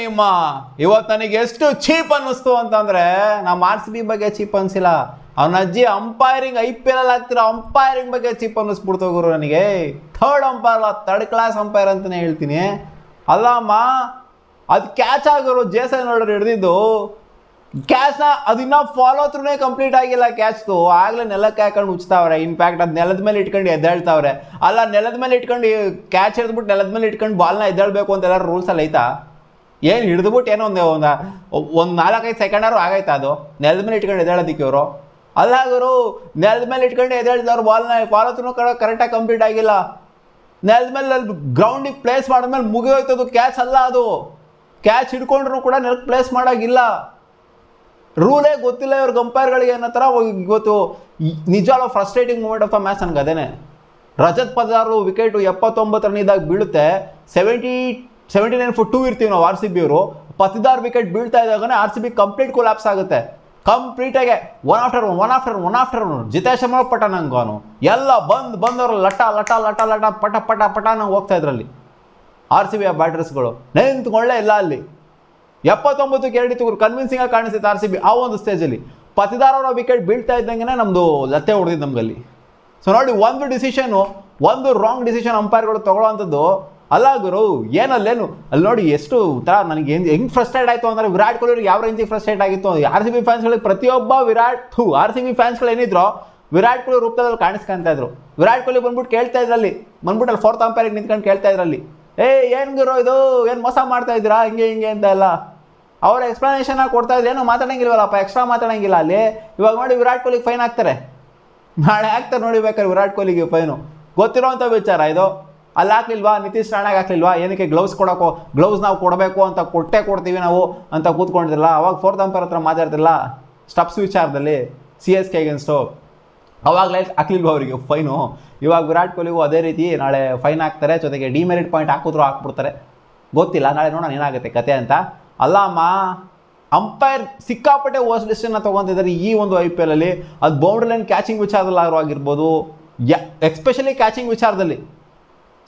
ನಿಮ್ಮ ಇವತ್ತು ನನಗೆ ಎಷ್ಟು ಚೀಪ್ ಅನ್ನಿಸ್ತು ಅಂತಂದರೆ ನಮ್ಮ RCB ಬಗ್ಗೆ ಚೀಪ್ ಅನಿಸಿಲ್ಲ, ಅವನ ಅಜ್ಜಿ ಅಂಪೈರಿಂಗ್ IPL ಅಲ್ಲಿ ಆಗ್ತಿರೋ ಅಂಪೈರಿಂಗ್ ಬಗ್ಗೆ ಚೀಪ್ ಅನ್ನಿಸ್ಬಿಡ್ತು ಗುರು. ನನಗೆ ಥರ್ಡ್ ಅಂಪೈರ್ ಅಲ್ಲ, ಥರ್ಡ್ ಕ್ಲಾಸ್ ಅಂಪೈರ್ ಅಂತಲೇ ಹೇಳ್ತೀನಿ. ಅಲ್ಲಮ್ಮ ಅದು ಕ್ಯಾಚ್ ಆಗಿರೋ ಜೇಸನ್ ನೋಡ್ರಿ ಹಿಡ್ದಿದ್ದು ಕ್ಯಾಚ್ನ ಅದಿನ್ನ ಫಾಲೋ ಥ್ರೂನೇ ಕಂಪ್ಲೀಟ್ ಆಗಿಲ್ಲ ಕ್ಯಾಚ್ದು, ಆಗಲೇ ನೆಲಕ್ಕೆ ಹಾಕೊಂಡು ಉಚ್ತಾವ್ರೆ. ಇನ್ಫ್ಯಾಕ್ಟ್ ಅದು ನೆಲದ ಮೇಲೆ ಇಟ್ಕೊಂಡು ಎದ್ದೇಳ್ತಾವ್ರೆ. ಅಲ್ಲ, ನೆಲದ ಮೇಲೆ ಇಟ್ಕೊಂಡು ಕ್ಯಾಚ್ ಹಿಡಿದ್ಬಿಟ್ಟು ನೆಲದ ಮೇಲೆ ಇಟ್ಕೊಂಡು ಬಾಲ್ನ ಎದ್ದೇಳಬೇಕು ಅಂತ ಎಲ್ಲರೂ ರೂಲ್ಸಲ್ಲಿ ಐತಾ? ಏನು ಹಿಡಿದ್ಬಿಟ್ಟು ಏನೋ ಒಂದು 4-5 ಸೆಕೆಂಡಾರು ಆಗೈತಾ ಅದು ನೆಲದ ಮೇಲೆ ಇಟ್ಕೊಂಡು ಎದ್ದೇಳೋದಕ್ಕೆ ಇವರು? ಅಲ್ಲ ಗುರು, ನೆಲದ ಮೇಲೆ ಇಟ್ಕೊಂಡು ಎದ್ದೇಳ್ದವ್ರು ಬಾಲ್ನ ಫಾಲೋ ಥ್ರೂ ಕರೆಕ್ಟಾಗಿ ಕಂಪ್ಲೀಟ್ ಆಗಿಲ್ಲ. ನೆಲದ ಮೇಲೆ ಅಲ್ಲಿ ಗ್ರೌಂಡಿಗೆ ಪ್ಲೇಸ್ ಮಾಡಿದ್ಮೇಲೆ ಮುಗಿದೋಯ್ತದು, ಕ್ಯಾಚ್ ಅಲ್ಲ ಅದು. ಕ್ಯಾಚ್ ಹಿಡ್ಕೊಂಡ್ರು ಕೂಡ ನೆಲಕ್ಕೆ ಪ್ಲೇಸ್ ಮಾಡೋಗಿಲ್ಲ. ರೂಲೇ ಗೊತ್ತಿಲ್ಲ ಇವ್ರಿಗೆ ಅಂಪೈರ್ಗಳಿಗೆ ಅನ್ನೋ ಥರ ಇವತ್ತು ನಿಜವಾಗ್ಲೂ frustrating moment of the match ನನಗೆ ಅದೇನೆ. ರಜತ್ ಪದಾರು ವಿಕೆಟು 79 ರನ್ ಇದ್ದಾಗ ಬೀಳುತ್ತೆ, 79 for 2 ಇರ್ತೀವಿ ನಾವು RCB ಅವರು. 16 ವಿಕೆಟ್ ಬೀಳ್ತಾ ಇದ್ದಾಗನೇ RCB ಕಂಪ್ಲೀಟ್ ಕೊಲಾಪ್ಸ್ ಆಗುತ್ತೆ. ಕಂಪ್ಲೀಟಾಗೆ one after one Jitesh Sharma ಪಟ ನಂಗೆ ಅವನು ಎಲ್ಲ ಬಂದವರು ಲಟ ಪಟ ನಂಗೆ ಹೋಗ್ತಾ ಇದ್ರಲ್ಲಿ RCB ಬ್ಯಾಟರ್ಸ್ಗಳು ನಿಂತ್ಕೊಳ್ಳೇ ಇಲ್ಲ ಅಲ್ಲಿ. 79ಕ್ಕೆ 2 ಇತ್ತು, ಕನ್ವಿನ್ಸಿಂಗ್ ಆಗಿ ಕಾಣಿಸುತ್ತೆ RCB ಆ ಒಂದು ಸ್ಟೇಜಲ್ಲಿ. 16 ವಿಕೆಟ್ ಬೀಳ್ತಾ ಇದ್ದಂಗೆ ನಮ್ಮದು ಲತ್ತೆ ಹೊಡೆದಿದ್ದು ನಮಗಲ್ಲಿ. ಸೊ ನೋಡಿ, ಒಂದು ಡಿಸಿಷನು, ಒಂದು ರಾಂಗ್ ಡಿಸಿಷನ್ ಅಂಪೈರ್ಗಳು ತೊಗೊಳ್ಳೋವಂಥದ್ದು ಅಲ್ಲ ಗುರು. ಏನಲ್ಲೇನು ಅಲ್ಲಿ ನೋಡಿ ಎಷ್ಟು ಥರ ನನಗೆ ಹೆಂಗೆ ಫ್ರಸ್ಟ್ರೇಟ್ ಆಯಿತು ಅಂದರೆ, ವಿರಾಟ್ ಕೊಹ್ಲಿ ಯಾವ ರೇಂಜಿಗೆ ಫ್ರಸ್ಟ್ರೇಟ್ ಆಗಿತ್ತು. RCB ಫ್ಯಾನ್ಸ್ಗಳಿಗೆ ಪ್ರತಿಯೊಬ್ಬ RCB ಫ್ಯಾನ್ಸ್ಗಳು ಏನಿದ್ರು ವಿರಾಟ್ ಕೊಹ್ಲಿ ರೂಪದಲ್ಲಿ ಕಾಣಿಸ್ಕೊಂತ ಇದ್ರು. ವಿರಾಟ್ ಕೊಹ್ಲಿ ಬಂದ್ಬಿಟ್ಟು ಕೇಳ್ತಾ ಇದ್ರಲ್ಲಿ, ಬಂದ್ಬಿಟ್ಟು ಅಲ್ಲಿ ಫೋರ್ತ್ ಅಂಪೈರಿಗೆ ನಿಂತ್ಕೊಂಡು ಕೇಳ್ತಾ ಇದ್ರಲ್ಲಿ, ಏನು ಗುರು ಇದು, ಏನು ಮೋಸ ಮಾಡ್ತಾ ಇದ್ದೀರಾ ಹಿಂಗೆ ಅಂತ ಎಲ್ಲ ಅವ್ರ ಎಕ್ಸ್ಪ್ಲನೇಷನ್ ಕೊಡ್ತಾ ಇದ್ರೆ. ಏನೋ ಮಾತಾಡೋಂಗಿಲ್ವಲ್ಲಪ್ಪ, ಎಕ್ಸ್ಟ್ರಾ ಮಾತಾಡೋಂಗಿಲ್ಲ ಅಲ್ಲಿ. ಇವಾಗ ನೋಡಿ ವಿರಾಟ್ ಕೊಹ್ಲಿಗೆ ಫೈನ್ ಹಾಕ್ತಾರೆ, ನಾಳೆ ಹಾಕ್ತಾರೆ ನೋಡಿ ಬೇಕಾದ್ರೆ ವಿರಾಟ್ ಕೊಹ್ಲಿಗೆ ಫೈನು. ಗೊತ್ತಿರೋವಂಥ ವಿಚಾರ ಇದು. ಅಲ್ಲಿ ಹಾಕ್ಲಿಲ್ವಾ, ನಿತೀಶ್ ರಾಣಾಗೆ ಹಾಕ್ಲಿಲ್ವಾ, ಏನಕ್ಕೆ ಗ್ಲೌಸ್ ನಾವು ಕೊಡಬೇಕು ಅಂತ ಕೊಡ್ತೀವಿ ನಾವು ಅಂತ ಕೂತ್ಕೊಂಡಿರಲ್ಲ. ಅವಾಗ ಫೋರ್ತ್ ಅಂಪೈರ್ ಹತ್ರ ಮಾತಾಡ್ತಿರಲ್ಲ ಸ್ಟಪ್ಸ್ ವಿಚಾರದಲ್ಲಿ CSK ಅಗೇನ್ಸ್ಟು, ಅವಾಗಲೇ ಹಾಕ್ಲಿಲ್ವ ಅವರಿಗೆ ಫೈನು. ಇವಾಗ ವಿರಾಟ್ ಕೊಹ್ಲಿಗೂ ಅದೇ ರೀತಿ ನಾಳೆ ಫೈನ್ ಹಾಕ್ತಾರೆ, ಜೊತೆಗೆ ಡಿಮೆರಿಟ್ ಪಾಯಿಂಟ್ ಹಾಕ್ಬಿಡ್ತಾರೆ. ಗೊತ್ತಿಲ್ಲ, ನಾಳೆ ನೋಡೋಣ ಏನಾಗುತ್ತೆ ಕತೆ ಅಂತ. ಅಲ್ಲಮ್ಮ ಅಂಪೈರ್ ಸಿಕ್ಕಾಪಟ್ಟೆ ವರ್ಸ್ಟ್ ಡಿಸಿಷನ್ನ ತೊಗೊತಿದ್ದಾರೆ ಈ ಒಂದು IPL ಅಲ್ಲಿ. ಅದು ಬೌಂಡ್ರಿ ಲೈನ್ ಕ್ಯಾಚಿಂಗ್ ವಿಚಾರದಲ್ಲಿ ಆಗಿರ್ಬೋದು, ಎಕ್ಸ್ಪೆಷಲಿ ಕ್ಯಾಚಿಂಗ್ ವಿಚಾರದಲ್ಲಿ.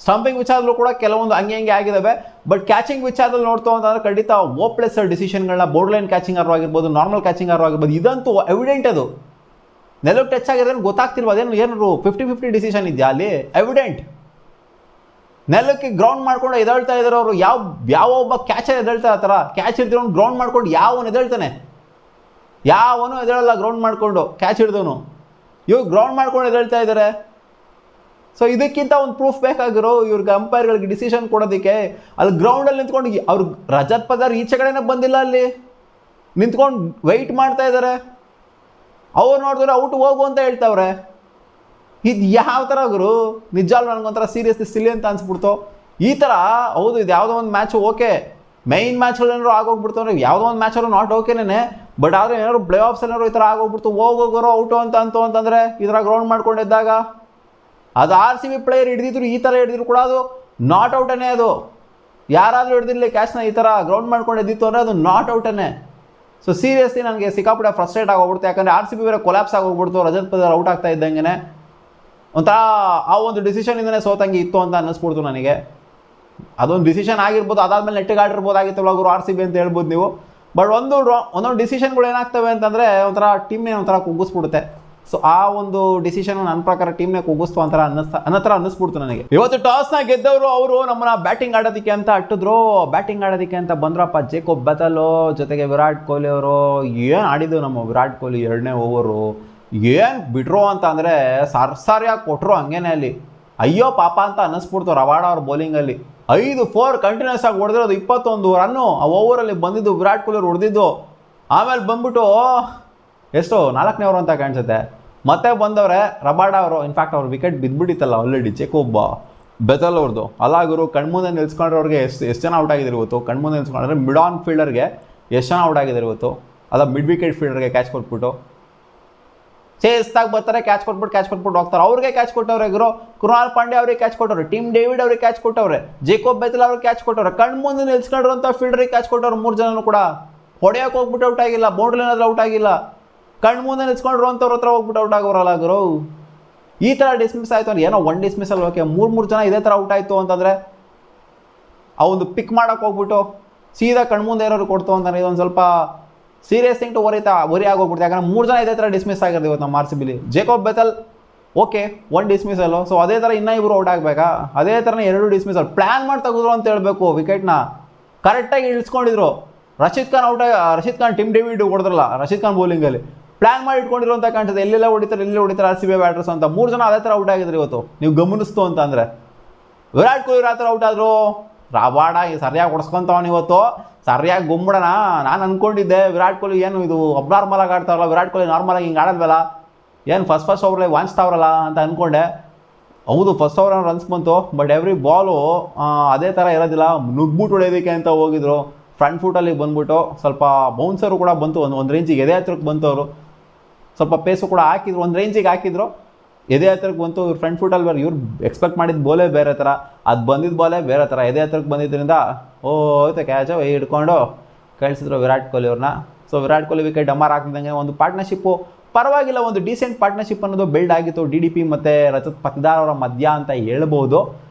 ಸ್ಟಂಪಿಂಗ್ ವಿಚಾರದಲ್ಲೂ ಕೂಡ ಕೆಲವೊಂದು ಹಂಗೆ ಆಗಿದ್ದಾವೆ. ಬಟ್ ಕ್ಯಾಚಿಂಗ್ ವಿಚಾರದಲ್ಲಿ ನೋಡ್ತು ಅಂತಂದರೆ ಖಂಡಿತ ಓಪ್ಲೆಸ್ ಡಿಸಿಷನ್ಗಳನ್ನ ಬೌಂಡ್ರಿ ಲೈನ್ ಕ್ಯಾಚಿಂಗ್ ಆಗಿರ್ಬೋದು, ನಾರ್ಮಲ್ ಕ್ಯಾಚಿಂಗ್ ಆಗಿರ್ಬೋದು, ಇದಂತೂ ಎವಿಡೆಂಟ್. ಅದು ನೆಲಕ್ಕೆ ಟಚ್ ಆಗಿರೋದೇನು ಗೊತ್ತಾಗ್ತಿಲ್ವ, ಅದೇನು 50-50 ಡಿಸಿಷನ್ ಇದೆಯಾ ಅಲ್ಲಿ? ಎವಿಡೆಂಟ್. ನೆಲಕ್ಕೆ ಗ್ರೌಂಡ್ ಮಾಡ್ಕೊಂಡು ಎದ್ದೇಳ್ತಾ ಇದ್ದಾರೆ ಅವರು. ಯಾವ ಒಬ್ಬ ಕ್ಯಾಚರ್ ಎದ್ದೇಳ್ತಾರೆ ಆ ಥರ? ಕ್ಯಾಚ್ ಹಿಡಿದ್ರು ಗ್ರೌಂಡ್ ಮಾಡ್ಕೊಂಡು ಯಾವನು ಎದ್ದೇಳ್ತಾನೆ? ಯಾವನು ಎದ್ದೇಳಲ್ಲ ಗ್ರೌಂಡ್ ಮಾಡಿಕೊಂಡು ಕ್ಯಾಚ್ ಹಿಡಿದವನು. ಇವ್ರು ಗ್ರೌಂಡ್ ಮಾಡ್ಕೊಂಡು ಎದ್ದೇಳ್ತಾ ಇದ್ದಾರೆ. ಸೊ ಇದಕ್ಕಿಂತ ಒಂದು ಪ್ರೂಫ್ ಬೇಕಾಗಿರೋ ಇವ್ರಿಗೆ ಅಂಪೈರ್ಗಳಿಗೆ ಡಿಸಿಷನ್ ಕೊಡೋದಕ್ಕೆ. ಅಲ್ಲಿ ಗ್ರೌಂಡಲ್ಲಿ ನಿಂತ್ಕೊಂಡು ಅವ್ರು ರಜತ್ ಪದಾರ್ ಈಚೆ ಕಡೆನೇ ಬಂದಿಲ್ಲ, ಅಲ್ಲಿ ನಿಂತ್ಕೊಂಡು ವೆಯ್ಟ್ ಮಾಡ್ತಾ ಇದ್ದಾರೆ. ಅವ್ರು ನೋಡಿದ್ರೆ ಔಟ್ ಹೋಗು ಅಂತ ಹೇಳ್ತಾವ್ರೆ. ಇದು ಯಾವ ಥರ ಗುರು? ನಿಜಾಲು ನನಗೊಂಥರ ಸೀರಿಯಸ್ಲಿ ಸಿಲ್ಲಿ ಅಂತ ಅನ್ಸ್ಬಿಡ್ತು. ಈ ಥರ ಹೌದು, ಇದು ಯಾವುದೋ ಒಂದು ಮ್ಯಾಚು ಓಕೆ, ಮೈನ್ ಮ್ಯಾಚ್ಗಳು ಏನಾದ್ರು ಆಗೋಗ್ಬಿಡ್ತು ಅಂದರೆ ಯಾವುದೋ ಒಂದು ಮ್ಯಾಚಲ್ಲೂ ನಾಟ್ ಓಕೆನೇ. ಬಟ್ ಆದರೆ ಏನಾದ್ರು ಪ್ಲೇ ಆಫ್ಸ್ ಏನಾದ್ರು ಈ ಥರ ಆಗೋಗ್ಬಿಡ್ತು, ಹೋಗೋರು ಔಟು ಅಂತಂದರೆ ಈ ಥರ ಗ್ರೌಂಡ್ ಮಾಡ್ಕೊಂಡಿದ್ದಾಗ ಅದು RCB ಪ್ಲೇಯರ್ ಹಿಡಿದಿದ್ರು, ಈ ಥರ ಹಿಡಿದ್ರು ಕೂಡ ಅದು ನಾಟ್ ಔಟನೇ. ಅದು ಯಾರಾದರೂ ಹಿಡಿದಿರಲಿ ಕ್ಯಾಚ್ನ ಈ ಥರ ಗ್ರೌಂಡ್ ಮಾಡ್ಕೊಂಡಿದ್ದಿತ್ತು ಅಂದರೆ ಅದು ನಾಟ್ ಔಟನೇ. ಸೊ ಸೀರಿಯಸ್ಲಿ ನನಗೆ ಸಿಕ್ಕಾಪಟ್ಟೆ ಫ್ರಸ್ಟ್ರೇಟ್ ಆಗೋಗ್ಬಿಡ್ತು. ಯಾಕಂದರೆ RCB ಬೇರೆ ಕೊಲಾಪ್ಸ್ ಆಗೋಗ್ಬಿಡ್ತು, ರಜತ್ ಪದಾರ್ ಔಟ್ ಆಗ್ತಾ ಇದ್ದಂಗೆ ಒಂಥರ ಆ ಒಂದು ಡಿಸಿಷನಿಂದನೇ ಸೋತಂಗೆ ಇತ್ತು ಅಂತ ಅನ್ನಿಸ್ಬಿಡ್ತು ನನಗೆ. ಅದೊಂದು ಡಿಸಿಷನ್ ಆಗಿರ್ಬೋದು, ಅದಾದಮೇಲೆ ನೆಟ್ಟಿಗೆ ಆಡಿರ್ಬೋದಾಗಿತ್ತಲ್ಲ ಗುರು RCB ಅಂತ ಹೇಳ್ಬೋದು ನೀವು. ಬಟ್ ಒಂದೊಂದು ಡಿಸಿಷನ್ಗಳು ಏನಾಗ್ತವೆ ಅಂತಂದರೆ ಒಂಥರ ಟೀಮ್ನೇ ಒಂಥರ ಕುಗ್ಗಿಸ್ಬಿಡುತ್ತೆ. ಸೊ ಆ ಒಂದು ಡಿಸಿಷನ್ ನನ್ನ ಪ್ರಕಾರ ಟೀಮ್ನೇ ಕುಗ್ಗಿಸ್ತು ಅನ್ನೋ ಥರ ಅನ್ನಿಸ್ಬಿಡ್ತು ನನಗೆ. ಇವತ್ತು ಟಾಸ್ನ ಗೆದ್ದವರು ಅವರು ನಮ್ಮನ್ನ ಬ್ಯಾಟಿಂಗ್ ಆಡೋದಕ್ಕೆ ಅಂತ ಅಟ್ಟಿದ್ರು. ಬ್ಯಾಟಿಂಗ್ ಆಡೋದಕ್ಕೆ ಅಂತ ಬಂದ್ರಪ್ಪ ಜೇಕೋಬ್ ಬೆಥೆಲ್ ಜೊತೆಗೆ ವಿರಾಟ್ ಕೊಹ್ಲಿ ಅವರು. ಏನು ಆಡಿದ್ದು ನಮ್ಮ ವಿರಾಟ್ ಕೊಹ್ಲಿ 2ನೇ ಓವರು, ಏನು ಬಿಟ್ರು ಅಂತ ಅಂದರೆ ಸರ್ಸಾರಿಯಾಗಿ ಕೊಟ್ಟರು ಹಂಗೇನೆ ಅಲ್ಲಿ. ಅಯ್ಯೋ ಪಾಪ ಅಂತ ಅನ್ನಿಸ್ಬಿಡ್ತು ರವಾಡ ಅವ್ರ ಬೌಲಿಂಗಲ್ಲಿ. 5-4 ಕಂಟಿನ್ಯೂಸ್ ಆಗಿ ಹೊಡೆದಿರೋದು, 21 ರನ್ನು ಆ ಓವರಲ್ಲಿ ಬಂದಿದ್ದು ವಿರಾಟ್ ಕೊಹ್ಲಿ ಅವ್ರು ಹೊಡೆದಿದ್ದು. ಆಮೇಲೆ ಬಂದ್ಬಿಟ್ಟು ಎಷ್ಟು 4ನೇ ಓವರ್ ಅಂತ ಕಾಣಿಸುತ್ತೆ, ಮತ್ತೆ ಬಂದವ್ರೆ ರಬಾಡ ಅವರು. ಇನ್ಫ್ಯಾಕ್ಟ್ ಅವ್ರ ವಿಕೆಟ್ ಬಿದ್ದುಬಿಟ್ಟಿತ್ತಲ್ಲ ಆಲ್ರೆಡಿ ಜೇಕೋಬ್ ಬೆಥೆಲ್ ಅವ್ರದ್ದು. ಅಲ್ಲಾಗರು ಕಣ್ಮುಂದೆ ನಿಲ್ಸ್ಕೊಂಡ್ರವ್ರಿಗೆ ಎಷ್ಟು ಜನ ಔಟ್ ಆಗಿದ್ರು ಇವತ್ತು. ಕಣ್ಮುಂದೆ ನಿಲ್ಸ್ಕೊಂಡ್ರೆ ಮಿಡ್ ಆನ್ ಫೀಲ್ಡರ್ಗೆ ಎಷ್ಟು ಜನ ಔಟ್ ಆಗಿದ್ದಾರೆ ಇವತ್ತು. ಅಲ್ಲ ಮಿಡ್ ವಿಕೆಟ್ ಫೀಲ್ಡರ್ಗೆ ಕ್ಯಾಚ್ ಕೊಟ್ಬಿಟ್ಟು ಚೇಸ್ತಾಗಿ ಬರ್ತಾರೆ, ಕ್ಯಾಚ್ ಕೊಟ್ಬಿಟ್ಟು ಹೋಗ್ತಾರೆ. ಅವ್ರಿಗೆ ಕ್ಯಾಚ್ ಕೊಟ್ಟವ್ರೆ ಗುರು. ಕೃಣಾಲ್ ಪಾಂಡ್ಯ ಅವ್ರಿಗೆ ಕ್ಯಾಚ್ ಕೊಟ್ಟವ್ರೆ, ಟಿಮ್ ಡೇವಿಡ್ ಅವ್ರಿಗೆ ಕ್ಯಾಚ್ ಕೊಟ್ಟವ್ರೆ, ಜೇಕೋಬ್ ಬೆಥೆಲ್ ಅವ್ರಿಗೆ ಕ್ಯಾಚ್ ಕೊಟ್ಟವ್ರೆ, ಕಣ್ಮುಂದೆ ನಿಲ್ಸ್ಕೊಂಡ್ರಂಥ ಫೀಲ್ಡರಿಗೆ ಕ್ಯಾಚ್ ಕೊಟ್ಟವ್ರು. 3 ಜನನು ಕೂಡ ಹೊಡೆಯೋಕೆ ಹೋಗ್ಬಿಟ್ಟು ಔಟ್ ಆಗಿಲ್ಲ, ಬೌಂಡ್ರಿ ಏನಾದರೂ ಔಟ್ ಆಗಿಲ್ಲ. ಕಣ್ಮುಂದೆ ನಿಲ್ಸ್ಕೊಂಡ್ರು ಅಂತವ್ರ ಹತ್ರ ಹೋಗ್ಬಿಟ್ಟು ಔಟ್ ಆಗೋರಲ್ಲ ಗುರು. ಈ ಥರ ಡಿಸ್ಮಿಸ್ ಆಯಿತು ಅಂದ್ರೆ ಏನೋ 1 ಡಿಸ್ಮಿಸಲ್ಲಿ ಓಕೆ, 3 ಜನ ಇದೇ ಥರ ಔಟ್ ಆಯಿತು ಅಂತಂದರೆ ಆ ಒಂದು ಪಿಕ್ ಮಾಡೋಕೆ ಹೋಗ್ಬಿಟ್ಟು ಸೀದಾ ಕಣ್ಮುಂದೆ ಇರೋರು ಕೊಡ್ತು ಅಂತಾನೆ ಇದೊಂದು ಸ್ವಲ್ಪ ಸೀರಿಯಸ್ ಥಿಂಗ್ ಟು ವರಿ ಆಗೋಗ್ಬಿಡ್ತು. ಯಾಕಂದ್ರೆ 3 ಜನ ಇದೇ ಥರ ಡಿಸ್ಮಿಸ್ ಆಗಿರೋದು ಇವತ್ತು ನಮ್ಮ RCBಲಿ. Jacob Bethell okay 1 ಡಿಸ್ಮಿಸಲ್ಲು. ಸೊ ಅದೇ ಥರ ಇನ್ನೂ ಇಬ್ಬರು ಔಟ್ ಆಗಬೇಕಾ? ಅದೇ ಥರನೇ 2 ಡಿಸ್ಮಿಸಲ್ ಪ್ಲ್ಯಾನ್ ಮಾಡಿ ತೆಗೆದ್ರು ಅಂತ ಹೇಳಬೇಕು. ವಿಕೆಟ್ನ ಕರೆಕ್ಟಾಗಿ ಇಳಿಸ್ಕೊಂಡಿದ್ರು. ರಶೀದ್ ಖಾನ್ ಟಿಮ್ ಡೇವಿಡ್ ಹೊಡೆದ್ರಲ್ಲ ರಶೀದ್ ಖಾನ್ ಬೌಲಿಂಗಲ್ಲಿ ಪ್ಲ್ಯಾನ್ ಮಾಡಿ ಇಟ್ಕೊಂಡಿರೋ ಅಂತ ಕಾಣ್ತದೆ. ಎಲ್ಲೆಲ್ಲ ಹೊಡಿತಾರೆ RCB ಬ್ಯಾಟರ್ಸ್ ಅಂತ 3 ಜನ ಅದೇ ಥರ ಔಟ್ ಆಗಿದ್ರು ಇವತ್ತು. ನೀವು ಗಮನಿಸ್ತು ಅಂತ ಅಂದರೆ ವಿರಾಟ್ ಕೊಹ್ಲಿ ಆ ಥರ ಔಟ್ ಆದರು. ರಾಬಾಡ ಸರಿಯಾಗಿ ಹೊಡ್ಸ್ಕೊಂತವನು ಇವತ್ತು, ಸರಿಯಾಗಿ ಗುಂಬಿಡೋಣ. ನಾನು ಅಂದ್ಕೊಂಡಿದ್ದೆ ವಿರಾಟ್ ಕೊಹ್ಲಿ ಏನು ಇದು ಅಬ್ನಾರ್ಮಲಾಗಿ ಆಡ್ತಾರಲ್ಲ, ವಿರಾಟ್ ಕೊಹ್ಲಿ ನಾರ್ಮಲಾಗಿ ಹಿಂಗೆ ಆಡಲ್ವಲ್ಲ, ಏನು ಫಸ್ಟ್ ಓವರ್ಲಿ ವಾಂಚ್ತಾವ್ರಲ್ಲ ಅಂತ ಅಂದ್ಕೊಂಡೆ. ಹೌದು ಫಸ್ಟ್ ಓವರ್ ರನ್ಸ್ ಬಂತು, ಬಟ್ ಎವ್ರಿ ಬಾಲು ಅದೇ ಥರ ಇರೋದಿಲ್ಲ. ನುಗ್ಬಿಟ್ಟು ಹೊಡೆಯೋದಕ್ಕೆ ಅಂತ ಹೋಗಿದ್ರು. ಫ್ರಂಟ್ ಫುಟಲ್ಲಿ ಬಂದ್ಬಿಟ್ಟು ಸ್ವಲ್ಪ ಬೌನ್ಸರು ಕೂಡ ಬಂತು, ಒಂದು ರೇಂಜಿಗೆ ಎದೆ ಹತ್ರಕ್ಕೆ ಬಂತು. ಅವರು ಸ್ವಲ್ಪ ಪೇಸು ಕೂಡ ಹಾಕಿದ್ರು, ಒಂದು ರೇಂಜಿಗೆ ಹಾಕಿದ್ರು, ಎದೆ ಹತ್ರಕ್ಕೆ ಬಂತು. ಇವ್ರು ಫ್ರಂಟ್ ಫುಟಲ್ಲಿ ಇವ್ರು ಎಕ್ಸ್ಪೆಕ್ಟ್ ಮಾಡಿದ ಬೋಲೇ ಬೇರೆ ಥರ, ಅದು ಬಂದಿದ್ದ ಬಾಲೇ ಬೇರೆ ಥರ. ಎದೆ ಹತ್ರಕ್ಕೆ ಬಂದಿದ್ದರಿಂದ ಹೋಯ್ತು ಕ್ಯಾಚು ಹಿಡ್ಕೊಂಡು ಕಳಿಸಿದ್ರು ವಿರಾಟ್ ಕೊಹ್ಲಿ ಅವ್ರನ್ನ. ಸೊ ವಿರಾಟ್ ಕೊಹ್ಲಿ ವಿಕೆಟ್ ಡಮಾರ್ ಹಾಕಿದಂಗೆ ಒಂದು ಪಾರ್ಟ್ನರ್ಶಿಪ್ಪು ಪರವಾಗಿಲ್ಲ, ಒಂದು ಡೀಸೆಂಟ್ ಪಾರ್ಟ್ನರ್ಶಿಪ್ ಅನ್ನೋದು ಬಿಲ್ಡ್ ಆಗಿತ್ತು DDP ಮತ್ತು ರಜತ್ ಪತಿದಾರ್ ಅವರ ಮಧ್ಯ ಅಂತ ಹೇಳ್ಬೋದು.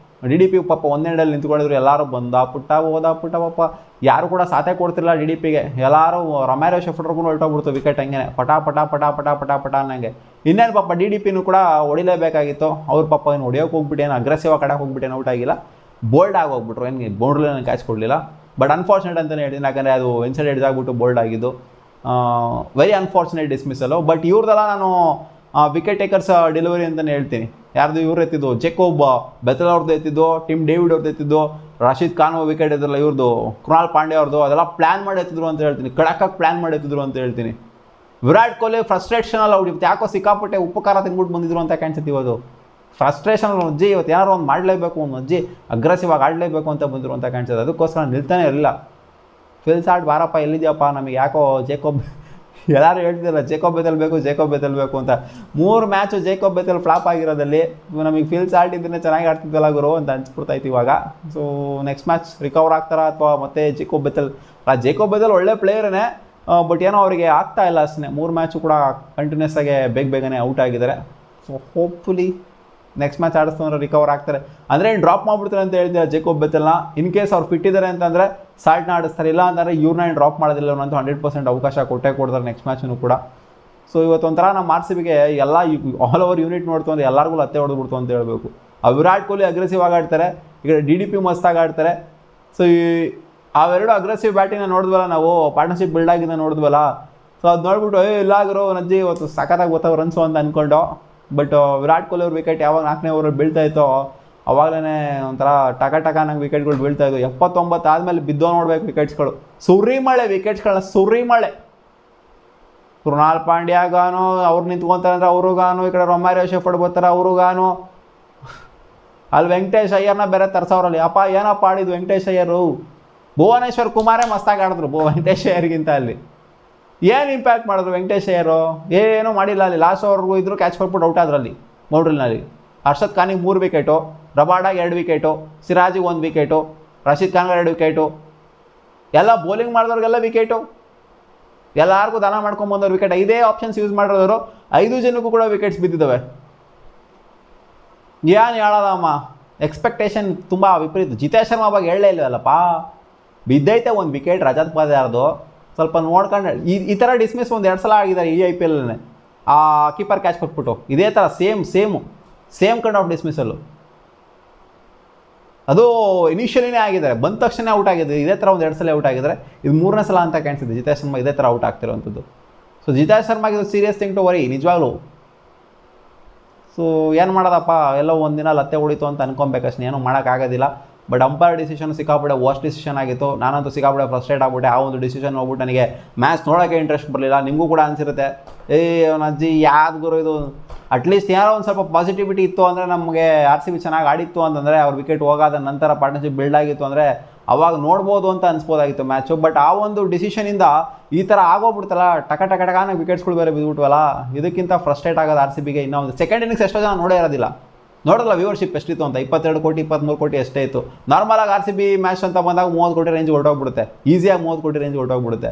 DDP ಪಾಪ ಒಂದೆರಡಲ್ಲಿ ನಿಂತ್ಕೊಂಡಿದ್ರು, ಎಲ್ಲರೂ ಬಂದ ಪುಟ್ಟ ಹೋದ ಪುಟ್ಟ ಪಾಪ ಯಾರು ಕೂಡ ಸಾಥೆ ಕೊಡ್ತಿರಲಿಲ್ಲ DDPಗೆ. ಎಲ್ಲರೂ ರೊಮ್ಯಾರೋ ಶೆಫರ್ಡ್ರಿಗೂ ಹೊರಟೋಗ್ಬಿಡ್ತು ವಿಕೆಟ್ ಹಂಗೆ ಪಟ ಪಟ ಪಟ ಪಟ ಪಟ ಪಟ ಅನ್ನಂಗೆ. ಇನ್ನೇನು ಪಾಪ DDPನೂ ಕೂಡ ಹೊಡಿಲೇಬೇಕಾಗಿತ್ತು. ಅವ್ರ ಪಾಪ ಏನು ಹೊಡಿಯೋಕೆ ಹೋಗ್ಬಿಟ್ಟು ಏನು ಅಗ್ರೆಸಿವ್ ಆಗಿ ಕಡಕ್ಕೆ ಹೋಗ್ಬಿಟ್ಟು ಔಟ್ ಆಗಿಲ್ಲ, ಬೋಲ್ಡ್ ಆಗಿ ಹೋಗ್ಬಿಟ್ರು. ಏನು ಬೌಂಡ್ರಿನ ಕ್ಯಾಚ್ ಕೊಡಲಿಲ್ಲ. ಬಟ್ ಅನ್ಫಾರ್ಚುನೇಟ್ ಅಂತಲೇ ಹೇಳ್ತೀನಿ, ಯಾಕಂದರೆ ಅದು ಇನ್ಸೈಡ್ ಎಡ್ಜ್ ಆಗಿಬಿಟ್ಟು ಬೋಲ್ಡ್ ಆಗಿದ್ದು. Very unfortunate dismissal. ಬಟ್ ಇವ್ರದೆಲ್ಲ ನಾನು ವಿಕೆಟ್ ಟೇಕರ್ಸ್ ಡೆಲಿವರಿ ಅಂತಲೇ ಹೇಳ್ತೀನಿ. ಯಾರ್ದು ಇವ್ರು ಎತ್ತಿದ್ದು, ಜೇಕೋಬ್ ಬೆಥೆಲ್ ಅವ್ರದ್ದು ಎತ್ತಿದ್ದು, ಟಿಮ್ ಡೇವಿಡ್ ಅವ್ರದ್ದು ಎತ್ತಿದ್ದು, ರಶೀದ್ ಖಾನ್ ವಿಕೆಟ್ ಎತ್ತಿದ್ರಲ್ಲ ಇವ್ರದ್ದು, ಕೃಣಾಲ್ ಪಾಂಡ್ಯ ಅವ್ರದ್ದು, ಅದೆಲ್ಲ ಪ್ಲ್ಯಾನ್ ಮಾಡಿ ಎತ್ತಿದ್ರು ಅಂತ ಹೇಳ್ತೀನಿ. ಕಡಕ್ಕಾಗಿ ಪ್ಲ್ಯಾನ್ ಮಾಡಿ ಎತ್ತಿದ್ರು ಅಂತ ಹೇಳ್ತೀನಿ. ವಿರಾಟ್ ಕೊಹ್ಲಿ ಫ್ರಸ್ಟ್ರೇಷನಲ್ಲಿ ಔಟ್, ಇವತ್ತು ಯಾಕೋ ಸಿಕ್ಕಾಪಟ್ಟೆ ಉಪ್ಪು ಖಾರ ತಿಂದ್ಬಿಟ್ಟು ಬಂದಿದ್ರು ಅಂತ ಕಾಣಿಸುತ್ತೆ. ಇವತ್ತು ಫ್ರಸ್ಟ್ರೇಷನ್ ಅಜ್ಜಿ ಇವತ್ತು ಏನಾರು ಒಂದು ಮಾಡಲೇಬೇಕು, ಒಂದು ಅಜ್ಜಿ ಅಗ್ರೆಸಿವ್ ಆಗಿ ಆಡಲೇಬೇಕು ಅಂತ ಬಂದರು ಅಂತ ಕಾಣಿಸುತ್ತೆ. ಅದಕ್ಕೋಸ್ಕರ ನಿಲ್ತಾನೆ ಇರಲಿಲ್ಲ. ಫಿಲ್ಸ್ ಆಡ್ ಬಾರಪ್ಪ ಎಲ್ಲಿದೆಯಪ್ಪ, ನಮಗೆ ಯಾಕೋ ಜೇಕೋಬ್ ಎಲ್ಲರೂ ಹೇಳ್ತಿರಲ್ಲ ಜೇಕೋಬ್ ಬೆಥೆಲ್ ಬೇಕು ಅಂತ. 3 ಮ್ಯಾಚು ಜೇಕೋಬ್ ಬೆಥೆಲ್ ಫ್ಲಾಪ್ ಆಗಿರೋದಲ್ಲಿ ನಮಗೆ ಫಿಲ್ಸ್ ಆಲ್ಟ್ ಇದನ್ನೇ ಚೆನ್ನಾಗಿ ಆಡ್ತಿದ್ವಲ್ಲ ಗುರು ಅಂತ ಅನ್ಸ್ಬಿಡ್ತಾಯಿತ್ತು ಇವಾಗ. ಸೊ ನೆಕ್ಸ್ಟ್ ಮ್ಯಾಚ್ ರಿಕವರ್ ಆಗ್ತಾರಾ ಅಥವಾ ಮತ್ತೆ ಜೇಕೋಬ್ ಬೆಥೆಲ್ ಒಳ್ಳೆ ಪ್ಲೇಯರೇ, ಬಟ್ ಏನೋ ಅವರಿಗೆ ಆಗ್ತಾ ಇಲ್ಲ ಅಷ್ಟೇ. 3 ಮ್ಯಾಚು ಕೂಡ ಕಂಟಿನ್ಯೂಸ್ ಆಗಿ ಬೇಗನೆ ಔಟ್ ಆಗಿದ್ದಾರೆ. ಸೊ ಹೋಪ್ಫುಲಿ ನೆಕ್ಸ್ಟ್ ಮ್ಯಾಚ್ ಆಡಿಸ್ತಂದ್ರೆ ರಿಕವರ್ ಆಗ್ತಾರೆ. ಅಂದರೆ ಏನು ಡ್ರಾಪ್ ಮಾಡಿಬಿಡ್ತಾರೆ ಅಂತ ಹೇಳ್ತಾರೆ ಜೇಕೋಬ್ ಬೆಥೆಲ್ನ. ಇನ್ ಕೇಸ್ ಅವ್ರು ಫಿಟ್ ಇದ್ದಾರೆ ಅಂತಂದರೆ ಸಾಲ್ಟ್ನ ಆಡಿಸ್ತಾರೆ, ಇಲ್ಲ ಅಂತಂದರೆ ಇವ್ರನ್ನ ಏನು ಡ್ರಾಪ್ ಮಾಡೋದಿಲ್ಲ ಅನ್ನೋಂಥ 100% ಅವಕಾಶ ಕೊಡ್ತಾರೆ ನೆಕ್ಸ್ಟ್ ಮ್ಯಾಚನ್ನು ಕೂಡ. ಸೊ ಇವತ್ತೊಂಥರ ನಮ್ಮ RCBಗೆ ಎಲ್ಲ ಆಲ್ ಓವರ್ ಯೂನಿಟ್ ನೋಡ್ತು ಅಂದರೆ ಎಲ್ಲರಿಗೂ ಲತ್ತೆ ಹೊಡೆದ್ಬಿಡ್ತು ಅಂತ ಹೇಳ್ಬೇಕು. ವಿರಾಟ್ ಕೊಹ್ಲಿ ಅಗ್ರೆಸಿವ್ ಆಗಿ ಆಡ್ತಾರೆ, ಈಗ DDP ಮಸ್ತಾಗಿ ಆಡ್ತಾರೆ. ಸೊ ಅವೆರಡು ಅಗ್ರೆಸಿವ್ ಬ್ಯಾಟಿಂಗ್ನ ನೋಡಿದ್ವಲ್ಲ ನಾವು, ಪಾರ್ಟ್ನರ್ಶಿಪ್ ಬಿಲ್ಡ್ ಆಗಿದ್ದ ನೋಡಿದ್ವಲ್ಲ. ಸೊ ಅದು ನೋಡ್ಬಿಟ್ಟು ಎಲ್ಲಾಗಿರೋ ನಜ್ಜಿ ಇವತ್ತು ಸಖತ್ತಾಗಿ ಗೊತ್ತಾಗ ರನ್ಸು ಅಂತ ಅಂದ್ಕೊಂಡು. ಬಟ್ ವಿರಾಟ್ ಕೊಹ್ಲಿ ಅವ್ರ ವಿಕೆಟ್ ಯಾವಾಗ 4ನೇ ಓವರಲ್ಲಿ ಬೀಳ್ತಾ ಇತ್ತೋ ಅವಾಗಲೇ ಒಂಥರ ಟಕ ನಂಗೆ ವಿಕೆಟ್ಗಳು ಬೀಳ್ತಾ ಇದ್ದವು. 79 ಆದಮೇಲೆ ಬಿದ್ದೋ ನೋಡ್ಬೇಕು ವಿಕೆಟ್ಸ್ಗಳು. ವಿಕೆಟ್ಸ್ಗಳನ್ನ ಸುರಿಮಳೆ. ಕೃಣಾಲ್ ಪಾಂಡ್ಯಾಗಾನು ಅವ್ರು ನಿಂತ್ಕೊತಾರೆ ಅಂದರೆ ಅವ್ರಿಗಾನು, ಈ ಕಡೆ ರೊಮ್ಯಾರೋ ಶೆಫರ್ಡ್ ಬರ್ತಾರೆ ಅವ್ರಿಗಾನು, ಅಲ್ಲಿ ವೆಂಕಟೇಶ್ ಅಯ್ಯರ್ನ ಬೇರೆ ತರ್ಸವ್ರಲ್ಲಿ. ಅಪ್ಪ ಏನಪ್ಪ ಆಡಿದ್ದು ವೆಂಕಟೇಶ್ ಅಯ್ಯರು. ಭುವನೇಶ್ವರ್ ಕುಮಾರೇ ಮಸ್ತಾಗಿ ಆಡಿದ್ರು ವೆಂಕಟೇಶ್ ಅಯ್ಯರ್ಗಿಂತ. ಅಲ್ಲಿ ಏನು ಇಂಪ್ಯಾಕ್ಟ್ ಮಾಡಿದ್ರು ವೆಂಕಟೇಶ್ ಅಯ್ಯರು? ಏನೂ ಮಾಡಿಲ್ಲ. ಅಲ್ಲಿ ಲಾಸ್ಟ್ ಓವರ್ಗೂ ಇದ್ರು ಕ್ಯಾಚ್ ಕೊಟ್ಬಿಟ್ಟು ಔಟ್ ಆದ್ರಲ್ಲಿ ಬೌಂಡ್ರಿನಲ್ಲಿ. ಹರ್ಷದ್ ಖಾನಿಗೆ 3 ವಿಕೆಟು, ರಬಾಡಾಗೆ 2 ವಿಕೆಟು, ಸಿರಾಜಿಗೆ 1 ವಿಕೆಟು, ರಶೀದ್ ಖಾನ್ಗೆ 2 ವಿಕೆಟು, ಎಲ್ಲ ಬೌಲಿಂಗ್ ಮಾಡಿದವ್ರಿಗೆಲ್ಲ ವಿಕೆಟು, ಎಲ್ಲರಿಗೂ ದಾನ ಮಾಡ್ಕೊಂಬಂದವ್ರು ವಿಕೆಟ್. 5 ಆಪ್ಷನ್ಸ್ ಯೂಸ್ ಮಾಡಿರೋರು 5 ಜನಕ್ಕೂ ಕೂಡ ವಿಕೆಟ್ಸ್ ಬಿದ್ದಿದ್ದಾವೆ. ಏನು ಹೇಳೋದಮ್ಮ, ಎಕ್ಸ್ಪೆಕ್ಟೇಷನ್ ತುಂಬ ವಿಪರೀತ. ಜಿತೇಶ್ ಶರ್ಮಾ ಬಗ್ಗೆ ಹೇಳಲೇ ಇಲ್ಲವಲ್ಲಪ್ಪ, ಬಿದ್ದೈತೆ 1 ವಿಕೆಟ್ ರಜತ್ ಪತಿದಾರ್ದು. ಸ್ವಲ್ಪ ನೋಡ್ಕೊಂಡು ಈ ಥರ ಡಿಸ್ಮಿಸ್ 1-2 ಸಲ ಆಗಿದ್ದಾರೆ ಈ IPLನೇ. ಆ ಕೀಪರ್ ಕ್ಯಾಚ್ ಕೊಟ್ಬಿಟ್ಟು ಇದೇ ಥರ ಸೇಮ್ ಕೈಂಡ್ ಆಫ್ ಡಿಸ್ಮಿಸಲ್ಲು. ಅದು ಇನಿಷಿಯಲಿನೇ ಆಗಿದ್ದಾರೆ, ಬಂದ ತಕ್ಷಣ ಔಟ್ ಆಗಿದೆ. ಇದೇ ಥರ 1-2 ಸಲ ಔಟ್ ಆಗಿದ್ದಾರೆ. ಇದು 3ನೇ ಸಲ ಅಂತ ಕಾಣಿಸಿದೆ ಜಿತೇಶ್ ಶರ್ಮಾ ಇದೇ ಥರ ಔಟ್ ಆಗ್ತಿರೋವಂಥದ್ದು. ಸೊ ಜಿತೇಶ್ ಶರ್ಮಾಗೆ ಇದು ಸೀರಿಯಸ್ ಥಿಂಗ್ ಟು ವರಿ ನಿಜವಾಗ್ಲೂ. ಸೊ ಏನು ಮಾಡೋದಪ್ಪ, ಎಲ್ಲೋ ಒಂದಿನ ಲತ್ತೆ ಹೊಡಿತು ಅಂತ ಅನ್ಕೊಬೇಕಷ್ಟೇ, ಏನೂ ಮಾಡೋಕ್ಕಾಗೋದಿಲ್ಲ. ಬಟ್ ಅಂಪೈರ್ ಡಿಸಿಷನ್ ಸಿಕ್ಕಾಬಿಟ್ಟೆ ವರ್ಸ್ಟ್ ಡಿಸಿಷನ್ ಆಗಿತ್ತು. ನಾನಂತೂ ಸಿಕ್ಕಾಬಿಟ್ಟೆ ಫ್ರಸ್ಟ್ರೇಟ್ ಆಗ್ಬಿಟ್ಟೆ. ಆ ಒಂದು ಡಿಸಿಷನ್ ಹೋಗ್ಬಿಟ್ಟು ನನಗೆ ಮ್ಯಾಚ್ ನೋಡೋಕ್ಕೆ ಇಂಟ್ರೆಸ್ಟ್ ಬರಲಿಲ್ಲ. ನಿಮಗೂ ಕೂಡ ಅನಿಸಿರುತ್ತೆ, ಅಜ್ಜಿ ಯಾವ್ದು ಗುರು ಇದು. ಅಟ್ಲೀಸ್ಟ್ ಯಾರೋ ಒಂದು ಸ್ವಲ್ಪ ಪಾಸಿಟಿವಿಟಿ ಇತ್ತು ಅಂದರೆ, ನಮಗೆ RCB ಚೆನ್ನಾಗಿ ಆಡಿತ್ತು ಅಂತಂದರೆ, ಅವ್ರ ವಿಕೆಟ್ ಹೋಗಾದ ನಂತರ ಪಾರ್ಟ್ನರ್ಶಿಪ್ ಬಿಲ್ಡ್ ಆಗಿತ್ತು ಅಂದರೆ ಅವಾಗ ನೋಡ್ಬೋದು ಅಂತ ಅನ್ಸ್ಬೋದಾಗಿತ್ತು ಮ್ಯಾಚು. ಬಟ್ ಆ ಒಂದು ಡಿಸಿಷನಿಂದ ಈ ಥರ ಆಗೋಗ್ಬಿಡ್ತಲ್ಲ, ಟಕ ವಿಕೆಟ್ಸ್ಗಳು ಬೇರೆ ಬಿದ್ದುಬಿಟ್ವಲ್ಲ. ಇದಕ್ಕಿಂತ ಫ್ರಸ್ಟ್ರೇಟ್ ಆಗೋದು RCBಗೆ. ಇನ್ನೂ ಒಂದು ಸೆಕೆಂಡ್ ಇನ್ನಿಂಗ್ಸ್ ಎಷ್ಟೋ ಜನ ನೋಡೇ ಇರೋದಿಲ್ಲ, ನೋಡೋಲ್ಲ ವ್ಯೂವರ್ಶಿಪ್ ಎಷ್ಟಿತ್ತು ಅಂತ. 22 ಕೋಟಿ 23 ಕೋಟಿ ಅಷ್ಟೇ ಇತ್ತು. ನಾರ್ಮಲಾಗಿ RCB ಮ್ಯಾಚ್ ಅಂತ ಬಂದಾಗ 30 ಕೋಟಿ ರೇಂಜ್ ಹೊರಟೋಗ್ಬಿಡುತ್ತೆ, ಈಸಿಯಾಗಿ 30 ಕೋಟಿ ರೇಂಜ್ ಹೊರಟೋಗ್ಬಿಡುತ್ತೆ.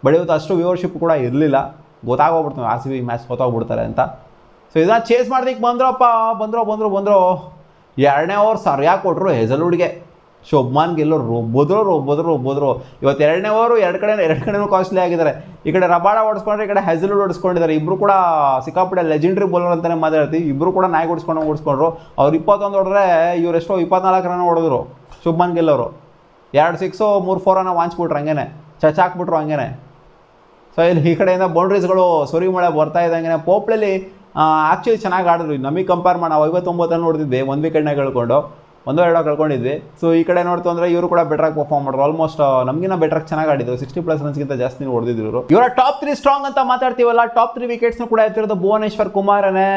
ಬಟ್ ಇವತ್ತು ಅಷ್ಟು ವ್ಯೂವರ್ಶಿಪ್ ಕೂಡ ಇರಲಿಲ್ಲ. ಗೊತ್ತಾಗೋಗ್ಬಿಡ್ತು RCB ಮ್ಯಾಚ್ ಗೊತ್ತಾಗ್ಬಿಡ್ತಾರೆ ಅಂತ. ಸೊ ಇದನ್ನ ಚೇಸ್ ಮಾಡೋದಕ್ಕೆ ಬಂದರು. 2ನೇ ಓವರ್ ಸರಿಯಾಗಿ ಕೊಟ್ಟರು ಹೇಸಲ್ವುಡ್ಗೆ. ಶುಭ್ಮಾನ್ ಗಿಲ್ ರುಬ್ಬೋದ್ರು. ಇವತ್ತು ಎರಡನೇ ಓವರು ಎರಡು ಕಡೆನೂ ಕಾಸ್ಟ್ಲಿ ಆಗಿದ್ದಾರೆ. ಈ ಕಡೆ ರಬಾಡ ಓಡಿಸ್ಕೊಂಡ್ರೆ ಈ ಕಡೆ ಹೆಸಲು ಓಡಿಸ್ಕೊಂಡಿದ್ದಾರೆ. ಇಬ್ಬರು ಕೂಡ ಸಿಕ್ಕಾಪಟ್ಟೆ ಲೆಜೆಂಡ್ರಿ ಬೌಲರ್ ಅಂತಲೇ ಮಾತಾಡ್ತೀವಿ. ಇಬ್ಬರು ಕೂಡ ನಾಯಿ ಓಡಿಸ್ಕೊಂಡ್ರು. ಅವ್ರು 21 ಹೊಡೆದ್ರೆ ಇವ್ರು ಎಷ್ಟೋ 24 ರನ್ ಹೊಡೆದ್ರು ಶುಭ್ಮಾನ್ ಗಿಲ್ ಅವರು. 2 6 3 4 ವಾಂಚ್ಬಿಟ್ರು, ಹಂಗೇನೆ ಚಚಾಕ್ಬಿಟ್ರು ಹಂಗೇನೆ. ಸೊ ಇಲ್ಲಿ ಈ ಕಡೆಯಿಂದ ಬೌಂಡ್ರೀಸ್ಗಳು ಸುರಿ ಮಳೆ ಬರ್ತಾ ಇದ್ದಂಗೆ ಪೋಪ್ಲಲ್ಲಿ ಆ್ಯಕ್ಚುಲಿ ಚೆನ್ನಾಗಿ ಆಡಿದ್ರು. ನಮಗೆ ಕಂಪೇರ್ ಮಾಡಿ ನಾವು 59 ರನ್ ಹೊಡೆದಿದ್ವಿ, 1 ವಿಕೆಟ್ನಾಗ ಕಳ್ಕೊಂಡು 1-2 ಕಳ್ಕೊಂಡಿದ್ವಿ. ಸೊ ಈ ಕಡೆ ನೋಡ್ತು ಅಂದರೆ ಇವರು ಕೂಡ ಬೆಟ್ರಾಗಿ ಪರ್ಫಾರ್ಮ್ ಮಾಡಿದ್ರು. ಆಲ್ಮೋಸ್ಟ್ ನಮಗಿನ ಬೆಟ್ರಾಗಿ ಚೆನ್ನಾಗಿ ಆಡಿದ್ರು. 60+ ರನ್ಸ್ಗಿಂತ ಜಾಸ್ತಿ ಹೊಡೆದಿದ್ರು ಇವರು. ಇವರ ಟಾಪ್ 3 ಸ್ಟ್ರಾಂಗ್ ಅಂತ ಮಾತಾಡ್ತೀವಲ್ಲ, ಟಾಪ್ 3 ವಿಕೆಟ್ಸ್ನು ಕೂಡ ಎತ್ತಿರೋದು ಭುವನೇಶ್ವರ್ ಕುಮಾರನೇ.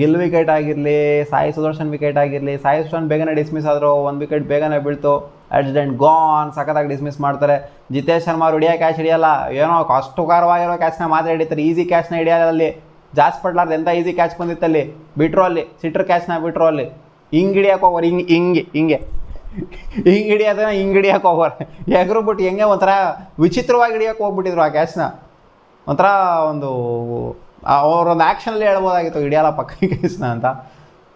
ಗಿಲ್ ವಿಕೆಟ್ ಆಗಿರಲಿ, ಸಾಯಿ ಸುದರ್ಶನ್ ವಿಕೆಟ್ ಆಗಿರಲಿ. ಸಾಯಿ ಸುದರ್ಶನ್ ಬೇಗನೆ ಡಿಸ್ಮಿಸ್ ಆದರು, 1 ವಿಕೆಟ್ ಬೇಗನೆ ಬೀಳ್ತು. ಆಕ್ಸಿಡೆಂಟ್ ಗಾನ್, ಸಖತ್ತಾಗಿ ಡಿಸ್ಮಿಸ್ ಮಾಡ್ತಾರೆ. ಜಿತೇಶ್ ಶರ್ಮಾ ಅವ್ರು ಕ್ಯಾಚ್ ಹಿಡಿಯಲ್ಲ, ಏನೋ ಕಷ್ಟಕರವಾಗಿರೋ ಕ್ಯಾಚ್ನ ಮಾತ್ರ ಹಿಡಿತಾರೆ. ಈಸಿ ಕ್ಯಾಚ್ನ ಹಿಡಿಯಲ್ಲ. ಅಲ್ಲಿ ಜಾಸ್ ಪಡ್ಲಾರ್ದು ಎಂಥ ಈಸಿ ಕ್ಯಾಚ್ ಬಂದಿತ್ತಲ್ಲಿ, ಬಿಟ್ರು ಅಲ್ಲಿ ಸಿಟ್ರ್ ಕ್ಯಾಚ್ನ ಬಿಟ್ರು ಅಲ್ಲಿ. ಹಿಂಗೆ ಹಿಡಿಯಕ್ಕೆ ಹೋಗೋರು, ಹಿಂಗೆ ಹಿಡಿಯೋದನ್ನ ಹಿಂಗೆ ಹಿಡಿಯಕ್ಕೆ ಹೋಗೋರು. ಎಗರು ಬಿಟ್ಟು ಹೆಂಗೆ ಒಂಥರ ವಿಚಿತ್ರವಾಗಿ ಹಿಡಿಯೋಕೆ ಹೋಗ್ಬಿಟ್ಟಿದ್ರು ಆ ಕ್ಯಾಚ್ನ. ಒಂಥರ ಅವರೊಂದು ಆ್ಯಕ್ಷನಲ್ಲಿ ಹೇಳ್ಬೋದಾಗಿತ್ತು ಹಿಡಿಯಲ್ಲ ಪಕ್ಕ ಕ್ಯಾಚ್ನ ಅಂತ.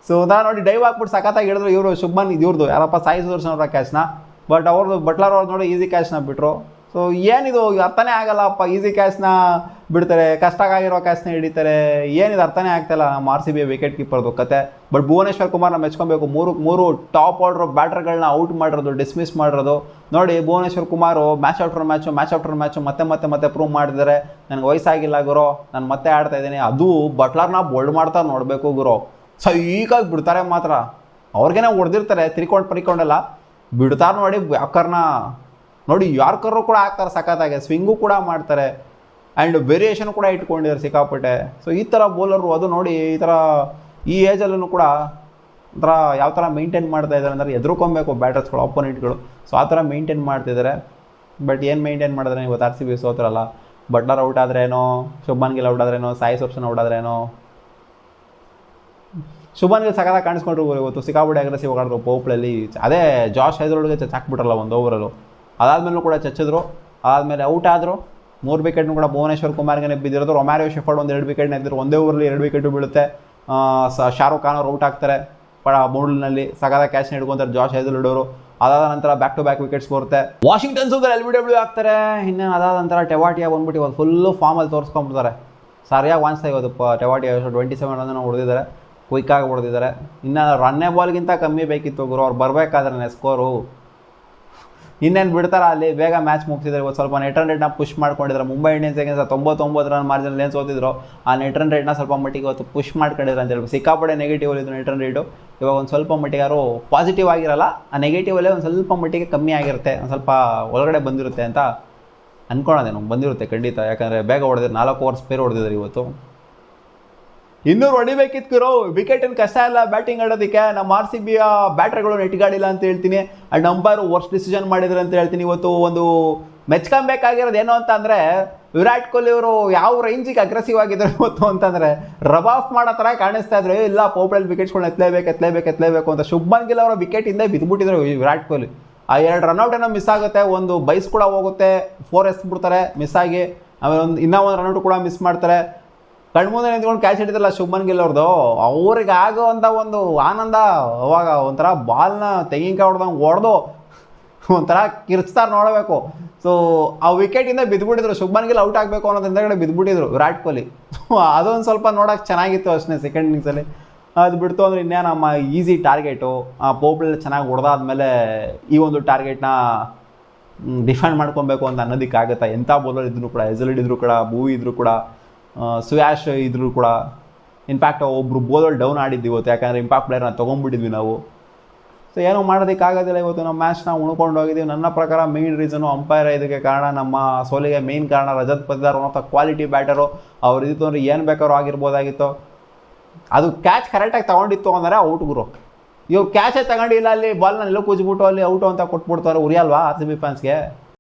ಸೊ ನಾನು ನೋಡಿ ಡೈವ್ ಹಾಕ್ಬಿಟ್ಟು ಸಖತ್ತಾಗಿ ಹಿಡಿದ್ರು ಇವರು. ಶುಭ್ಮನ್ ಇವ್ರದ್ದು ಯಾರಪ್ಪ ಸಾಯಿ ಸುದರ್ಶನ್ ಅವರ ಕ್ಯಾಚ್ನ. ಬಟ್ ಅವ್ರದ್ದು ಬಟ್ಲರ್ ಅವ್ರು ನೋಡಿ ಈಸಿ ಕ್ಯಾಚ್ನ ಬಿಟ್ಟರು. ಸೊ ಏನಿದು ಅರ್ಥನೇ ಆಗಲ್ಲಪ್ಪ. ಈಸಿ ಕ್ಯಾಚ್ನ ಬಿಡ್ತಾರೆ, ಕಷ್ಟಕ್ಕಾಗಿರೋ ಕ್ಯಾಚ್ನ ಹಿಡಿತಾರೆ. ಏನಿದು ಅರ್ಥನೇ ಆಗ್ತಾಯಿಲ್ಲ ನಮ್ಮ RCB ವಿಕೆಟ್ ಕೀಪರ್ದು ಕತೆ. ಬಟ್ ಭುವನೇಶ್ವರ್ ಕುಮಾರ್ನ ಮೆಚ್ಕೊಬೇಕು. 3 ಟಾಪ್ ಆರ್ಡರ್ ಬ್ಯಾಟರ್ಗಳನ್ನ ಔಟ್ ಮಾಡಿರೋದು, ಡಿಸ್ಮಿಸ್ ಮಾಡಿರೋದು ನೋಡಿ. Bhuvneshwar Kumar match after match ಮತ್ತೆ ಪ್ರೂವ್ ಮಾಡಿದ್ದಾರೆ. ನನಗೆ ವಯಸ್ಸಾಗಿಲ್ಲ ಗುರು, ನಾನು ಮತ್ತೆ ಆಡ್ತಾ ಇದ್ದೀನಿ. ಅದು ಬಟ್ಲರ್ನ ಬೋಲ್ಡ್ ಮಾಡ್ತಾ ನೋಡಬೇಕು ಗುರು. ಸೈಕಾಗಿ ಬಿಡ್ತಾರೆ ಮಾತ್ರ. ಅವ್ರಿಗೇನೆ ಹೊಡೆದಿರ್ತಾರೆ ಪರಿಕೊಂಡೆಲ್ಲ ಬಿಡ್ತಾರೆ ನೋಡಿ. ಯಾಕರ್ನ ನೋಡಿ, ಯಾರ್ಕರ್ರು ಕೂಡ ಹಾಕ್ತಾರೆ ಸಖತ್ತಾಗೆ, ಸ್ವಿಂಗು ಕೂಡ ಮಾಡ್ತಾರೆ ಆ್ಯಂಡ್ ವೇರಿಯೇಷನ್ ಕೂಡ ಇಟ್ಕೊಂಡಿದ್ದಾರೆ ಸಿಕ್ಕಾಪಟ್ಟೆ. ಸೊ ಈ ಥರ ಬೌಲರು ಅದು ನೋಡಿ, ಈ ಏಜಲ್ಲೂ ಕೂಡ ಒಂಥರ ಯಾವ ಥರ ಮೇಂಟೈನ್ ಮಾಡ್ತಾ ಇದ್ದಾರೆ ಅಂದರೆ ಎದುರ್ಕೊಬೇಕು ಬ್ಯಾಟರ್ಸ್ಗಳು, ಅಪೋನೆಂಟ್ಗಳು. ಸೊ ಆ ಥರ ಮೇಂಟೈನ್ ಮಾಡ್ತಿದ್ದಾರೆ. ಬಟ್ ಏನು ಮೇಂಟೈನ್ ಮಾಡಿದ್ರೆ ಇವತ್ತು RCB ಸೋತ್ರಲ್ಲ. ಬಟ್ಲರ್ ಔಟ್ ಆದ್ರೇನೋ, ಶುಭ್ಮಾನ್ ಗಿಲ್ ಔಟ್ ಆದ್ರೇನೋ, ಸಾಯಿ ಸುದರ್ಶನ್ ಔಟ್ ಆದ್ರೇನೋ. ಶುಭ್ಮಾನ್ ಗಿಲ್ ಸಖತ್ತಾಗಿ ಕಾಣಿಸ್ಕೊಂಡ್ರು ಇವತ್ತು, ಸಿಕ್ಕಾಪಟ್ಟೆ ಅಗ್ರೆಸಿವ್ ಆಡಿದ್ರು ಪೋಪ್ಲಲ್ಲಿ. ಅದೇ ಜಾಶ್ ಹೈದರೊಳಗೆ ಚಚ್ಚಾಕ್ಬಿಟ್ರಲ್ಲ 1 ಓವರಲ್ಲೂ. ಅದಾದಮೇಲೂ ಕೂಡ ಚಚ್ಚಿದ್ರು. ಅದಾದಮೇಲೆ ಔಟ್ ಆದರು. 3 ವಿಕೆಟ್ನು ಕೂಡ ಭುವನೇಶ್ವರ್ ಕುಮಾರ್ಗೆ ಬಿದ್ದಿರೋದು. ರೊಮ್ಯಾರಿಯೋ ಶೆಫರ್ಡ್ 2 ವಿಕೆಟ್ನ ಎದ್ದಿದ್ರು. 1 ಓವರಲ್ಲಿ 2 ವಿಕೆಟು ಬೀಳುತ್ತೆ. ಶಾರುಖ್ ಖಾನ್ ಅವರು ಔಟ್ ಆಗ್ತಾರೆ ಬೌಲ್ನಲ್ಲಿ. ಸಖತ್ತಾಗಿ ಕ್ಯಾಚ್ನ ಹಿಡ್ಕೊತಾರೆ ಜಾಶ್ ಹೈದರ್ವುಡ್ ಅವರು. ಅದಾದ ನಂತರ ಬ್ಯಾಕ್ ಟು ಬ್ಯಾಕ್ ವಿಕೆಟ್ಸ್ ಬರುತ್ತೆ. ವಾಷಿಂಗ್ಟನ್ ಸುಂದರ್ LBW ಆಗ್ತಾರೆ. ಇನ್ನೇನು ಅದಾದ ನಂತರ ಟೆವಾಟಿಯಾ ಬಂದ್ಬಿಟ್ಟು ಇವತ್ತು ಫುಲ್ಲು ಫಾರ್ಮಲ್ಲಿ ತೋರಿಸ್ಕೊಂಡ್ಬಿಡ್ತಾರೆ. ಸರಿಯಾಗಿ ವಾಣಿಸ್ತಾ ಇವತ್ತು ಟೆವಾಟಿಯಾ 27 ರನ್ ಹೊಡೆದಿದ್ದಾರೆ, ಕ್ವಿಕ್ಕಾಗಿ ಹೊಡೆದಿದ್ದಾರೆ. ಇನ್ನು ರನ್ನೇ ಬಾಲ್ಗಿಂತ ಕಮ್ಮಿ ಬೇಕಿತ್ತು ಗುರು ಅವ್ರು ಬರಬೇಕಾದ್ರೆ ಸ್ಕೋರು. ಇನ್ನೇನು ಬಿಡ್ತಾರೆ ಅಲ್ಲಿ, ಬೇಗ ಮ್ಯಾಚ್ ಮುಗಿಸಿದ್ದಾರೆ. ಇವತ್ತು ಸ್ವಲ್ಪ ನೆಟ್ ರನ್ ರೇಟ್ನ ಪುಷ್ ಮಾಡ್ಕೊಂಡಿದ್ದಾರೆ. ಮುಂಬೈ ಇಂಡಿಯನ್ಸ್ ಹೆಂಗೆ 99 ರನ್ ಮಾರ್ಜಿನಲ್ಲಿ ಏನು ಸೋತಿದ್ರು, ಆ ನೆಟ್ ರನ್ ರೇಟ್ನ ಸ್ವಲ್ಪ ಮಟ್ಟಿಗೆ ಇವತ್ತು ಪುಷ್ ಮಾಡ್ಕೊಂಡಿದ್ದಾರೆ ಅಂತ ಹೇಳ್ಬೋದು. ಸಿಕ್ಕಾಪಡೆ ನೆಗೆಟಿವ್ ಇದು ನೆಟ್ ರನ್ ರೇಟು. ಇವಾಗ ಒಂದು ಸ್ವಲ್ಪ ಮಟ್ಟಿಗೆ ಯಾರು ಪಾಸಿಟಿವ್ ಆಗಿರಲ್ಲ, ಆ ನೆಗೆಟಿವಲ್ಲೇ ಒಂದು ಸ್ವಲ್ಪ ಮಟ್ಟಿಗೆ ಕಮ್ಮಿ ಆಗಿರುತ್ತೆ, ಒಂದು ಸ್ವಲ್ಪ ಒಳಗಡೆ ಬಂದಿರುತ್ತೆ ಅಂತ ಅಂದ್ಕೊಳ್ಳೋದೇನು, ಬಂದಿರುತ್ತೆ ಖಂಡಿತ. ಯಾಕಂದರೆ ಬೇಗ ಹೊಡೆದಿದ್ರು, 4 ಓವರ್ ಸ್ಪೇರ್ ಹೊಡೆದಿದ್ದಾರೆ ಇವತ್ತು. 200 ಹೊಡಿಬೇಕಿತ್ತು ಗುರು. ವಿಕೆಟೇನು ಕಷ್ಟ ಇಲ್ಲ ಬ್ಯಾಟಿಂಗ್ ಆಡೋದಕ್ಕೆ. ನಮ್ಮ RCBಯ ಬ್ಯಾಟ್ರ್ಗಳು ನೆಟ್ಗಾಡಿಲ್ಲ ಅಂತ ಹೇಳ್ತೀನಿ. ಆ್ಯಂಡ್ ಅಂಪೈರ್ ವರ್ಸ್ಟ್ ಡಿಸಿಷನ್ ಮಾಡಿದ್ರು ಅಂತ ಹೇಳ್ತೀನಿ. ಇವತ್ತು ಒಂದು ಮೆಚ್ಕೊಬೇಕಾಗಿರೋದು ಏನು ಅಂತ ಅಂದರೆ, ವಿರಾಟ್ ಕೊಹ್ಲಿ ಅವರು ಯಾವ ರೇಂಜಿಗೆ ಅಗ್ರೆಸಿವ್ ಆಗಿದ್ರು ಇವತ್ತು ಅಂತಂದರೆ, ರಬ್ ಆಫ್ ಮಾಡೋ ಥರ ಕಾಣಿಸ್ತಾ ಇದ್ರು. ಇಲ್ಲ ಪೋಪ್ಲಲ್ಲಿ ವಿಕೆಟ್ಸ್ಗಳನ್ನ ಎತ್ತಲೇಬೇಕು ಅಂತ. ಶುಭ್ಮನ್ ಗಿಲ್ ಅವರ ವಿಕೆಟ್ ಹಿಂದೆ ಬಿದ್ದುಬಿಟ್ಟಿದ್ರು ವಿರಾಟ್ ಕೊಹ್ಲಿ. ಆ 2 ರನ್ಔಟ್ ಏನೋ ಮಿಸ್ ಆಗುತ್ತೆ, ಒಂದು ಬೈಸ್ ಕೂಡ ಹೋಗುತ್ತೆ, 4 ಎಸ್ಬಿಡ್ತಾರೆ ಮಿಸ್ ಆಗಿ. ಆಮೇಲೆ ಇನ್ನೂ ಒಂದು ರನ್ಔಟ್ ಕೂಡ ಮಿಸ್ ಮಾಡ್ತಾರೆ. ಕಣ್ಮುಂದೆ ನಿಂತ್ಕೊಂಡು ಕ್ಯಾಚ್ ಹಿಡಿದಿಲ್ಲ ಶುಭ್ಮನ್ ಗಿಲ್ ಅವ್ರದ್ದು. ಅವ್ರಿಗೆ ಆಗೋವಂಥ ಒಂದು ಆನಂದ ಅವಾಗ ಒಂಥರ ಬಾಲ್ನ ತೆಂಗಿನಕಾಯಿ ಹೊಡೆದು ಒಂಥರ ಕಿರ್ಚ್ತಾರೆ ನೋಡಬೇಕು. ಸೊ ಆ ವಿಕೆಟಿಂದ ಬಿದ್ದುಬಿಟ್ಟಿದ್ರು. ಶುಭ್ಮನ್ ಗಿಲ್ ಔಟ್ ಆಗಬೇಕು ಅನ್ನೋದ್ರಿಂದ ಬಿದ್ದುಬಿಟ್ಟಿದ್ರು ವಿರಾಟ್ ಕೊಹ್ಲಿ. ಅದೊಂದು ಸ್ವಲ್ಪ ನೋಡೋಕೆ ಚೆನ್ನಾಗಿತ್ತು ಅಷ್ಟೇ ಸೆಕೆಂಡ್ ಇನ್ನಿಂಗ್ಸಲ್ಲಿ. ಅದು ಬಿಡ್ತು ಅಂದರೆ ಇನ್ನೇನು ನಮ್ಮ ಈಸಿ ಟಾರ್ಗೆಟು. ಆ ಪೋಪ್ಲಲ್ಲಿ ಚೆನ್ನಾಗಿ ಹೊಡೆದಾದ್ಮೇಲೆ ಈ ಒಂದು ಟಾರ್ಗೆಟ್ನ ಡಿಫೆಂಡ್ ಮಾಡ್ಕೊಬೇಕು ಅಂತ ಅನ್ನೋದಕ್ಕಾಗುತ್ತೆ. ಎಂಥ ಬೌಲರ್ ಇದ್ರೂ ಕೂಡ, ಹೆಸಲಿಡ್ ಇದ್ರೂ ಕೂಡ, ಭೂವಿ ಇದ್ರೂ ಕೂಡ, ಸುಯಾಶ್ ಇದ್ರೂ ಕೂಡ. ಇನ್ಫ್ಯಾಕ್ಟ್ ಒಬ್ಬರು ಬೌಲರ್ ಡೌನ್ ಆಡಿದ್ದು ಇವತ್ತು, ಯಾಕಂದರೆ ಇಂಪ್ಯಾಕ್ಟ್ ಪ್ಲೇಯರ್ನ ತೊಗೊಂಡ್ಬಿಟ್ಟಿದ್ವಿ ನಾವು. ಸೊ ಏನೋ ಮಾಡೋದಕ್ಕಾಗೋದಿಲ್ಲ. ಇವತ್ತು ನಮ್ಮ ಮ್ಯಾಚ್ನ ಉಣ್ಕೊಂಡು ಹೋಗಿದ್ದೀವಿ. ನನ್ನ ಪ್ರಕಾರ ಮೇಯ್ನ್ ರೀಸನು ಅಂಪೈರ್ ಇದಕ್ಕೆ ಕಾರಣ, ನಮ್ಮ ಸೋಲಿಗೆ ಮೇಯ್ನ್ ಕಾರಣ ರಜತ್ ಪತಿದಾರ್ ಅನ್ನೋ ಕ್ವಾಲಿಟಿ ಬ್ಯಾಟರು. ಅವ್ರು ಇದ್ದಿತ್ತು ಅಂದರೆ ಏನು ಬೇಕಾದ್ರೂ ಆಗಿರ್ಬೋದಾಗಿತ್ತು. ಅದು ಕ್ಯಾಚ್ ಕರೆಕ್ಟಾಗಿ ತೊಗೊಂಡಿತ್ತು ಅಂದರೆ ಔಟ್ ಗುರು. ಇವ್ರು ಕ್ಯಾಚೇ ತಗೊಂಡಿಲ್ಲ, ಅಲ್ಲಿ ಬಾಲ್ನ ಎಲ್ಲೋ ಕೂಜ್ಬಿಟ್ಟು ಅಲ್ಲಿ ಔಟು ಅಂತ ಕೊಟ್ಬಿಡ್ತಾರೆ. ಉರಿಯಲ್ವಾ RCB ಫ್ಯಾನ್ಸ್ಗೆ?